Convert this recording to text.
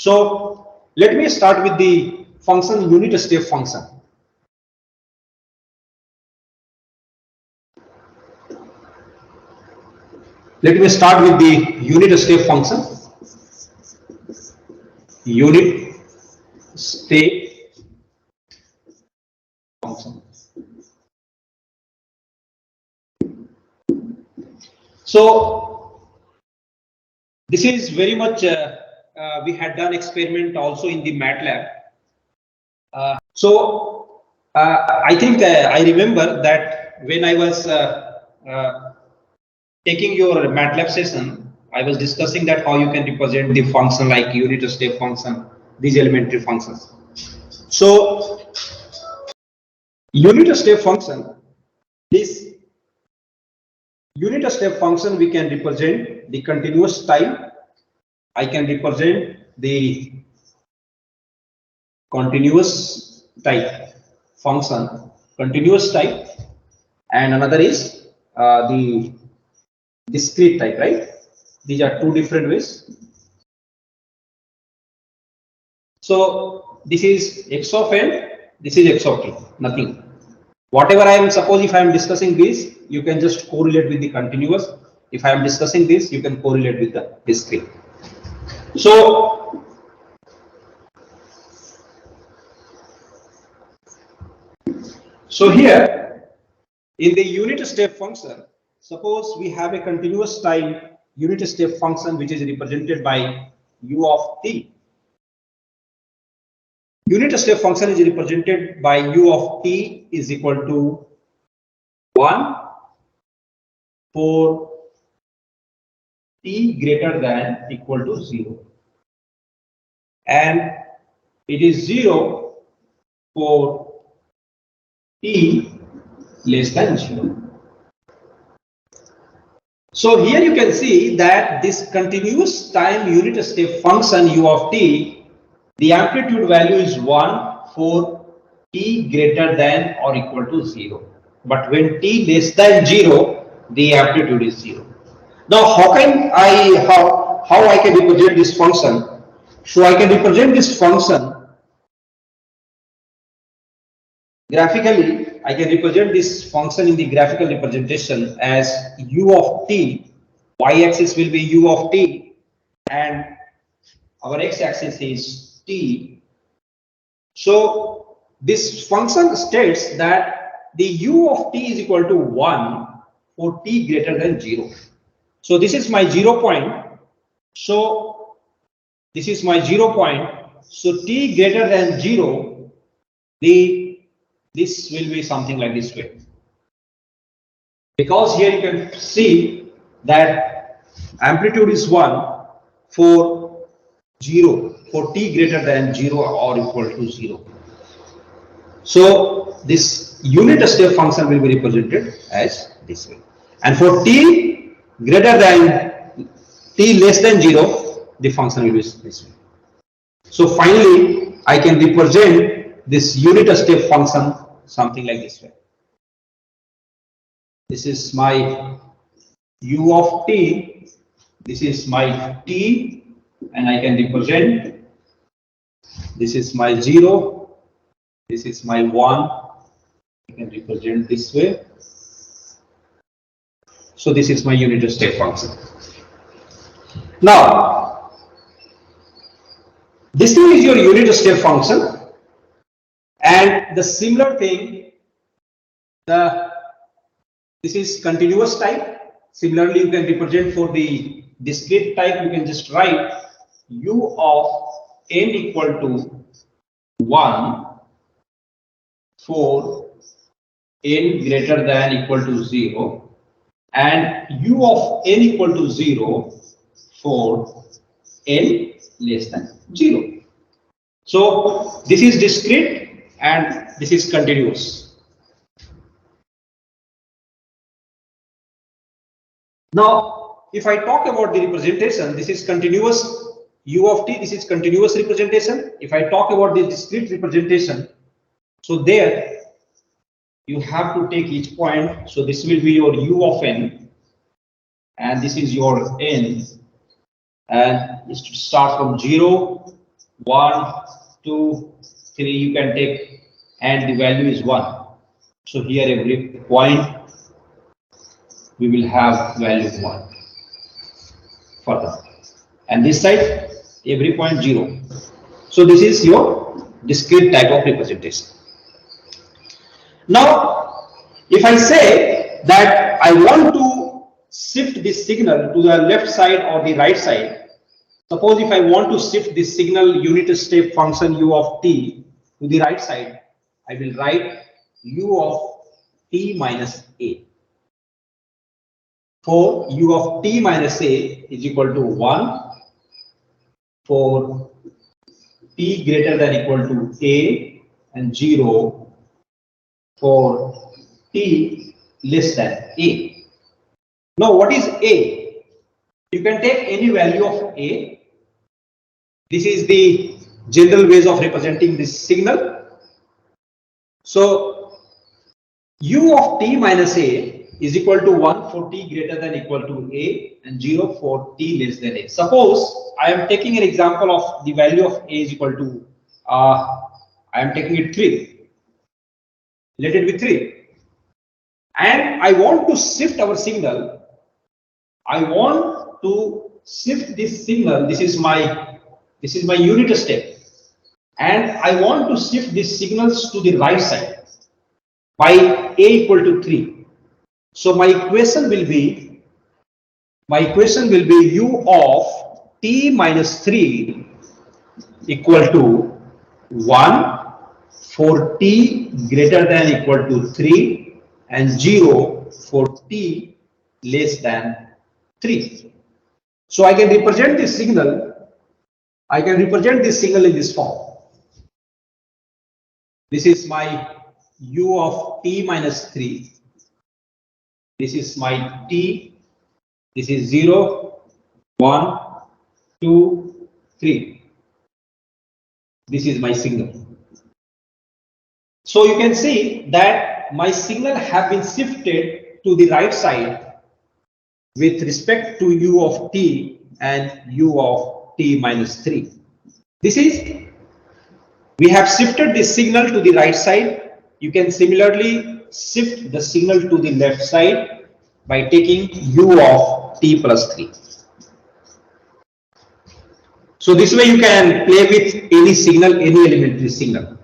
So let me start with the function unit step function. Let me start with the unit step function. Unit step function. So this is very much we had done experiment also in the MATLAB. I think I remember that when I was taking your MATLAB session, I was discussing that how you can represent the function like unit step function, these elementary functions. So unit step function, this unit step function we can represent the continuous time. I can represent the continuous type function, continuous type, and another is the discrete type, right? These are two different ways. So this is x of n, this is x of t, nothing. Whatever I am, suppose if I am discussing this, you can just correlate with the continuous. If I am discussing this, you can correlate with the discrete. So here in the unit step function, suppose we have a continuous time unit step function which is represented by u of t. Unit step function is represented by u of t is equal to 1 for t greater than equal to 0, and it is 0 for t less than 0. So here you can see that this continuous time unit step function u of t, the amplitude value is 1 for t greater than or equal to 0. But when t less than 0, the amplitude is 0. Now how can I can represent this function? So I can represent this function graphically. I can represent this function in the graphical representation as u of t. Y-axis will be u of t and our x-axis is t. So this function states that the u of t is equal to 1 for t greater than 0. So this is my 0 point. So this is my 0 point. So t greater than 0, this will be something like this way. Because here you can see that amplitude is 1 for 0, for t greater than 0 or equal to 0. So this unit step function will be represented as this way. And for t greater than t less than 0, the function will be this way. So finally, I can represent this unit step function something like this way. This is my u of t, this is my t, and I can represent this is my 0, this is my 1, I can represent this way. So this is my unit step function. Now this thing is your unit step function, and the similar thing, this is continuous type. Similarly, you can represent for the discrete type. You can just write u of n equal to 1 for n greater than equal to 0, and u of n equal to 0 for n less than 0. So this is discrete and this is continuous. Now, if I talk about the representation, this is continuous u of t, this is continuous representation. If I talk about the discrete representation, so there you have to take each point. So this will be your u of n, and this is your n, and it start from 0 1, 2, 3 you can take, and the value is 1. So here every point we will have value 1 further, and this side every point 0. So this is your discrete type of representation. Now, if I say that I want to shift this signal to the left side or the right side, suppose if I want to shift this signal unit step function u of t to the right side, I will write u of t minus a. For u of t minus a is equal to 1 for t greater than equal to a and 0 for t less than a. Now what is a? You can take any value of a. This is the general ways of representing this signal. So u of t minus a is equal to 1 for t greater than equal to a and 0 for t less than a. Suppose I am taking an example of the value of a is equal to I am taking it 3. Let it be 3. And I want to shift our signal. I want to shift this signal. This is my unit step, and I want to shift these signals to the right side by a equal to 3. So my equation will be u of t minus 3 equal to 1 for t greater than equal to 3 and 0 for t less than 3. So I can represent this signal. In this form. This is my u of t minus 3. This is my t. This is 0, 1, 2, 3. This is my signal. So you can see that my signal have been shifted to the right side with respect to u of t and u of t minus 3. This is, we have shifted the signal to the right side. You can similarly shift the signal to the left side by taking u of t plus 3. So this way you can play with any signal, any elementary signal.